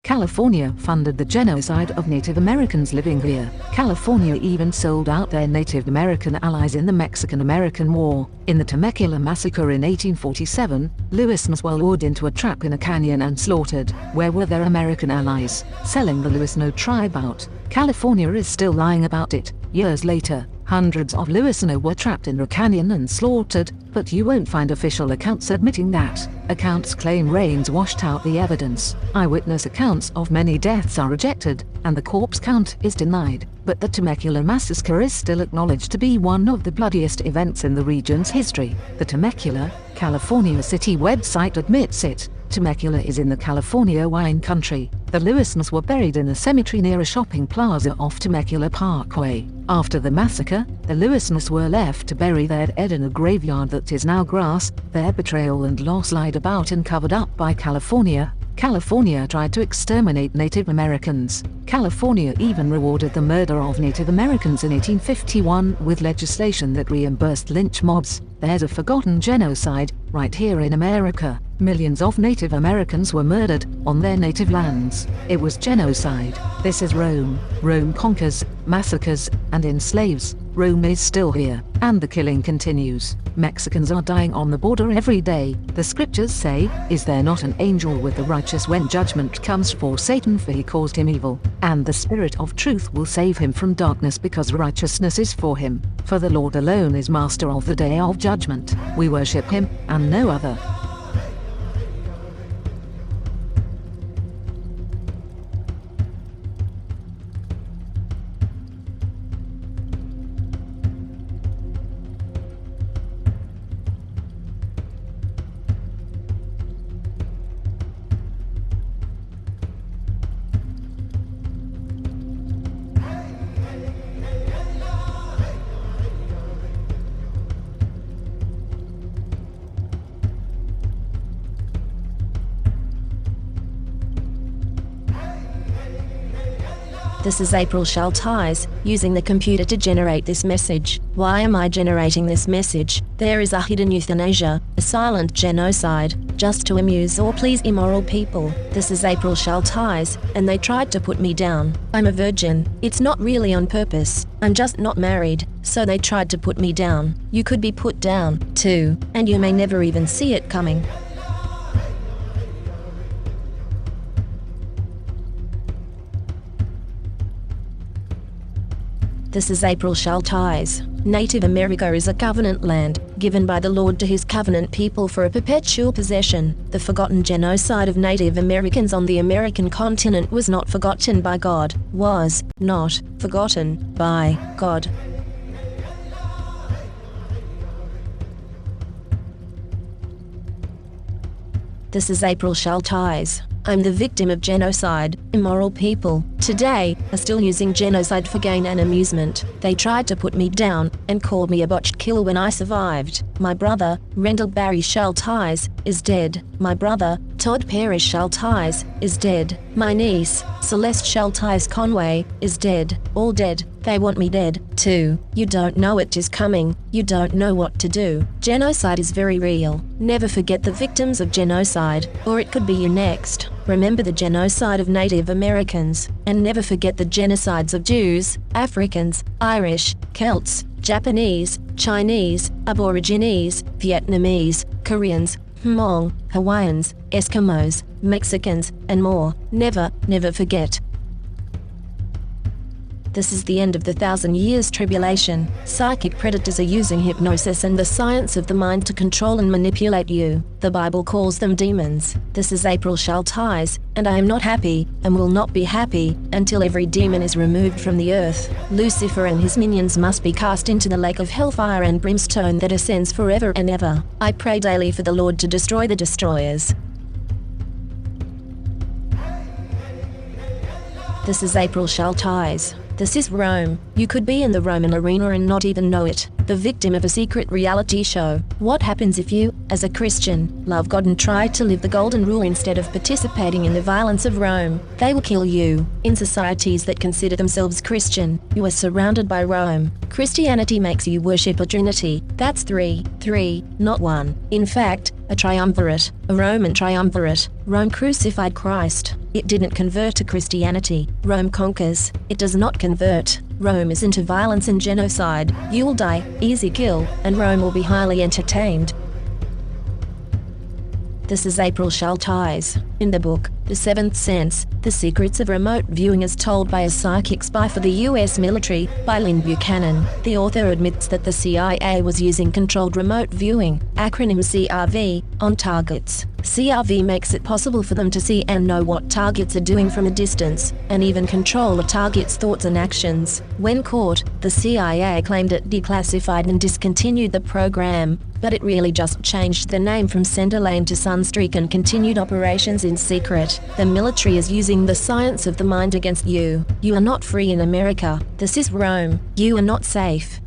California funded the genocide of Native Americans living here. California even sold out their Native American allies in the Mexican-American War. In the Temecula massacre in 1847, Louisans were lured into a trap in a canyon and slaughtered. Where were their American allies? Selling the Louisano tribe out. California is still lying about it. Years later, hundreds of Louisano were trapped in a canyon and slaughtered, but you won't find official accounts admitting that. Accounts claim rains washed out the evidence. Eyewitness accounts of many deaths are rejected, and the corpse count is denied. But the Temecula massacre is still acknowledged to be one of the bloodiest events in the region's history. The Temecula, California city website admits it. Temecula is in the California wine country. The Louisans were buried in a cemetery near a shopping plaza off Temecula Parkway. After the massacre, the Louisans were left to bury their dead in a graveyard that is now grass. Their betrayal and loss lied about and covered up by California. California tried to exterminate Native Americans. California even rewarded the murder of Native Americans in 1851 with legislation that reimbursed lynch mobs. There's a forgotten genocide, right here in America. Millions of Native Americans were murdered on their native lands. It was genocide. This is Rome. Rome conquers, massacres, and enslaves. Rome is still here, and the killing continues. Mexicans are dying on the border every day. The scriptures say, "Is there not an angel with the righteous when judgment comes for Satan, for he caused him evil? And the Spirit of truth will save him from darkness, because righteousness is for him. For the Lord alone is master of the day of judgment. We worship him, and no other." This is April Schulthies, using the computer to generate this message. Why am I generating this message? There is a hidden euthanasia, a silent genocide, just to amuse or please immoral people. This is April Schulthies, and they tried to put me down. I'm a virgin. It's not really on purpose. I'm just not married, so they tried to put me down. You could be put down, too, and you may never even see it coming. This is April Schulthies. Native America is a covenant land, given by the Lord to his covenant people for a perpetual possession. The forgotten genocide of Native Americans on the American continent was not forgotten by God, was not forgotten by God. This is April Schulthies. I'm the victim of genocide. Immoral people, today, are still using genocide for gain and amusement. They tried to put me down, and called me a botched killer when I survived. My brother, Rendell Barry Schulthies, is dead. My brother, Todd Parrish Schulthies, is dead. My niece, Celeste Schulthies Conway, is dead. All dead. They want me dead, too. You don't know it is coming. You don't know what to do. Genocide is very real. Never forget the victims of genocide, or it could be you next. Remember the genocide of Native Americans, and never forget the genocides of Jews, Africans, Irish, Celts, Japanese, Chinese, Aborigines, Vietnamese, Koreans, Hmong, Hawaiians, Eskimos, Mexicans, and more. Never, never forget. This is the end of the 1,000 years tribulation. Psychic predators are using hypnosis and the science of the mind to control and manipulate you. The Bible calls them demons. This is April Schulthies, and I am not happy, and will not be happy, until every demon is removed from the earth. Lucifer and his minions must be cast into the lake of hellfire and brimstone that ascends forever and ever. I pray daily for the Lord to destroy the destroyers. This is April Schulthies. This is Rome. You could be in the Roman arena and not even know it. The victim of a secret reality show. What happens if you, as a Christian, love God and try to live the golden rule instead of participating in the violence of Rome? They will kill you. In societies that consider themselves Christian, you are surrounded by Rome. Christianity makes you worship a trinity. That's three, not one. In fact, a triumvirate. A Roman triumvirate. Rome crucified Christ. It didn't convert to Christianity. Rome conquers. It does not convert. Rome is into violence and genocide. You'll die, easy kill, and Rome will be highly entertained. This is April Schulthies. In the book, The Seventh Sense, The Secrets of Remote Viewing as Told by a Psychic Spy for the U.S. Military, by Lynn Buchanan, the author admits that the CIA was using controlled remote viewing, acronym CRV, on targets. CRV makes it possible for them to see and know what targets are doing from a distance, and even control a target's thoughts and actions. When caught, the CIA claimed it declassified and discontinued the program, but it really just changed the name from Center Lane to Sunstreak and continued operations in secret. The military is using the science of the mind against you. You are not free in America. This is Rome. You are not safe.